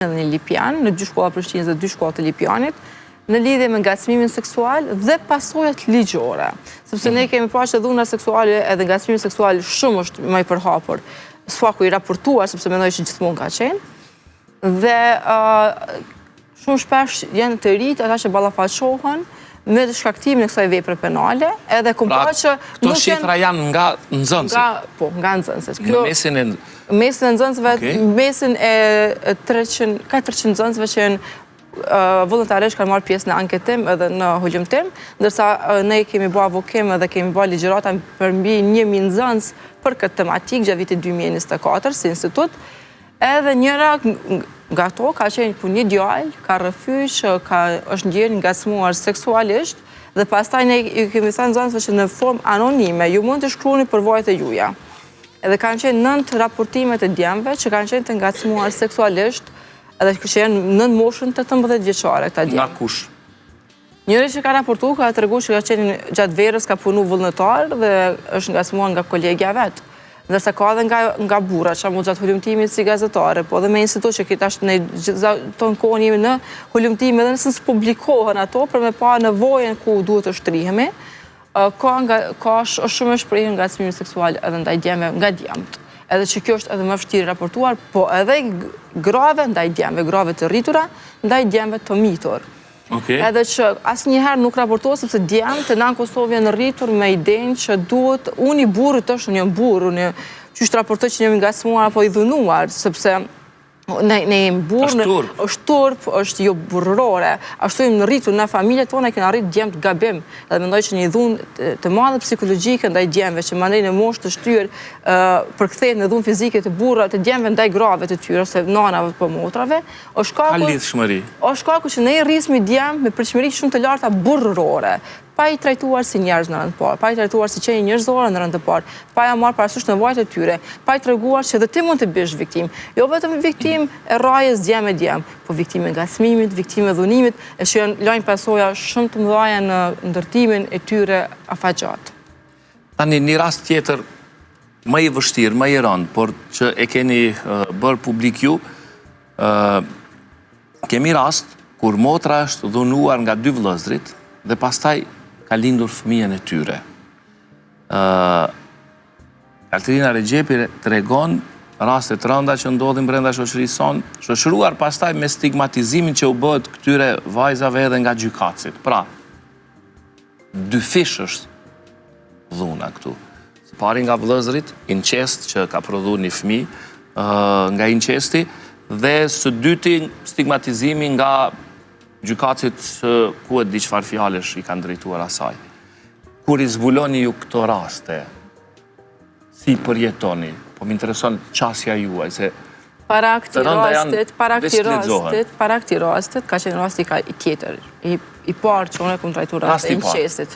edhe një Lipian, në 2 shkolla Prishtinës dhe 2 shkolla të Lipianit, në lidhje me ngacmimin seksual dhe pasojat ligjore. Sepse ne kemi parë që dhuna seksuale edhe ngacmimi seksual shumë është më i përhapur. Sfaku i raportuar, sepse mendoj që gjithmonë ka qenë. Dhe shumë shpesh janë të rinjtë ata që ballafaqohen me shkaktimin e kësaj vepre penale, edhe pra, këto shifra janë nga nxënësit. Nga nxënësit. Në mesin e mesin e nxënësve, mesin e 300 nxënësve që janë vullnetarisht kanë marrë pjesë në anketim edhe në hulumtim, ndërsa ne kemi bërë avokim edhe kemi bërë ligjërata për mbi 1000 nxënës për këtë tematikë gjatë vitit 2024 si institut. Edhe njëra nga to ka qenë ku një djalë ka rrëfyq, është ndjerë ngacmuar seksualisht dhe pastaj ne kemi thënë nxënësve që në formë anonime ju mund të shkruani përvojat e juaja. Edhe kanë qenë 9 raportimet e djemve që kanë qenë të ngacmuar seksualisht edhe që janë nën moshën 18 vjeçare këta djemë. Nga kush? Njëri që ka raportuar ka treguar që ka qenë gjatë verës ka punu vullnetar dhe është ngacmuar nga kolegja vet. Ndërsa ka edhe nga burra, që mu gjatë hulumtimit si gazetare, po edhe me institut që këtë ashtë në tonë kohën jemi në hulumtim edhe nëse së publikohen ato për me pa nevojën ku duhet të shtrihemi, ka shumë e shprehur ngacmimi seksual edhe ndaj djemve nga djemt. Edhe që kjo është edhe më vështirë raportuar, po edhe grave ndaj djemve, grave të rritura, ndaj djemve të mitur. Edhe që asnjëherë nuk raportohet sepse djemtë të nën Kosovë janë rritur me idenë që duhet unë i burrit është unë jam burr, unë qysh raportoj që jam i ngacmuar apo i dhunuar, sepse ne jemi burr, është turp, është jo burrore. Ashtu jemi rritur në familjet tona kemi arrit djemt gabim. Edhe mendoj që një dhunë të madhe psikologjike ndaj djemve që mandej në moshë të shtyr përkthehet në dhunë fizike të burrave të djemve ndaj grave të tyre ose nanave apo motrave, është shkaku që ne rrismi djem me pritshmëri shumë të larta burrore. Pa i trajtuar si njerëz në rënd të parë, pa i trajtuar si qenie njerëzore në rënd të parë, pa ja marrë parasysh nevojat e tyre, pa i treguar që edhe ti mund të bësh viktim. Jo vetëm viktim e rrajës djem e djem, po viktim e ngacmimit, viktim e dhunimit, e që janë lajnë pasoja shumë të mëdha në ndërtimin e tyre afatgjat. Tani një rast tjetër më i vështirë, më i rëndë, por që e keni bërë publik ju, kemi rast kur motra është dhunuar nga 2 vëllezrit dhe pastaj ka lindur fëmijën e tyre. Katerina Regjepi tregon raste të rënda që ndodhin brenda shoqërisë sonë, shoqëruar pastaj me stigmatizimin që u bëhet këtyre vajzave edhe nga gjykatësit. Pra, 2 fish është dhuna këtu. Së pari nga vëllezrit, incest që ka prodhuar një fëmijë nga incesti, dhe së dyti stigmatizimi nga gjykatësit ku e di çfarë fjalësh i kanë drejtuar asaj. Kur i zbuloni ju këto raste, si përjetoni? Po më intereson qasja juaj, se para këtij rastit, ka qenë rasti tjetër, i parë që unë e kam trajtuar rastin e incestit.